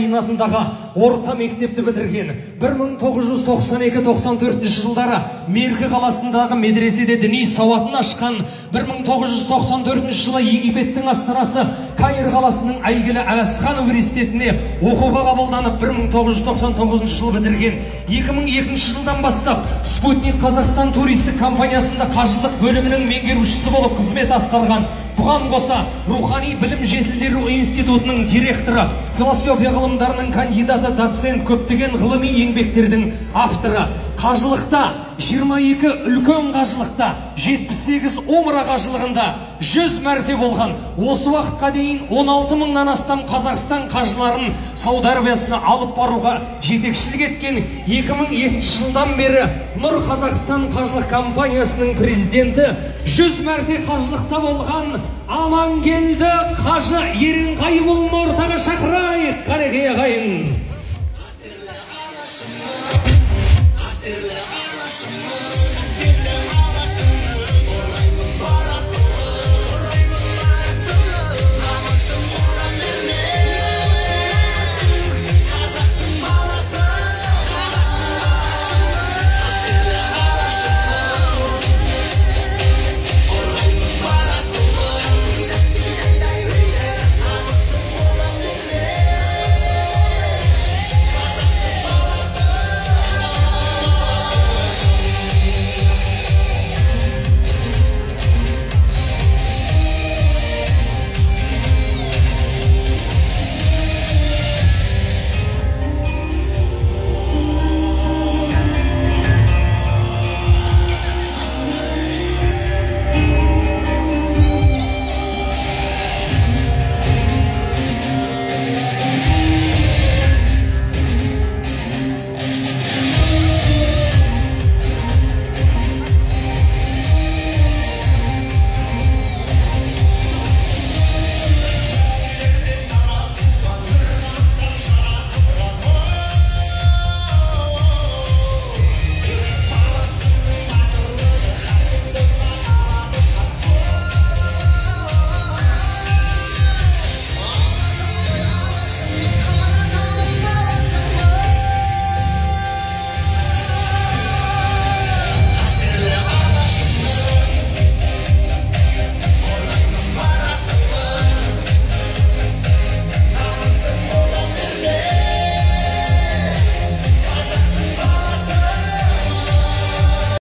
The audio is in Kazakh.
атындағы орта мектепті бітірген. 1992-94 жылдары Меркі қаласындағы медреседе діни сауатын ашқан. 1994 жылы Египеттің астанасы Каир қаласының әйгілі Әсхан университетіне оқуға қабылданып 1999 жылы бітірген. 2002 жылдан бастап Спутник Қазақстан туристік компаниясында қажылық бөлімінің меңгерушісі болып қызмет атқарған. Бұған қоса рухани білім жетілдіру институтының директоры, философия ғылымдарының кандидаты, доцент, көптеген ғылыми еңбектердің авторы. Қажылықта 22 үлкен қажылықта, 78 умра қажылығында 100 мәрте болған. Осы уақытқа дейін 16 мыңнан астам Қазақстан қажыларын Сауд Арабиясына алып баруға жетекшілік еткен. 2002 жылдан бері Нұр Қазақстан қажылық компаниясының президенті, 100 мәрте қажылықта болған Амангелді қажы Еренғайыұлын ортаға шақырайық. Қареке ағайын.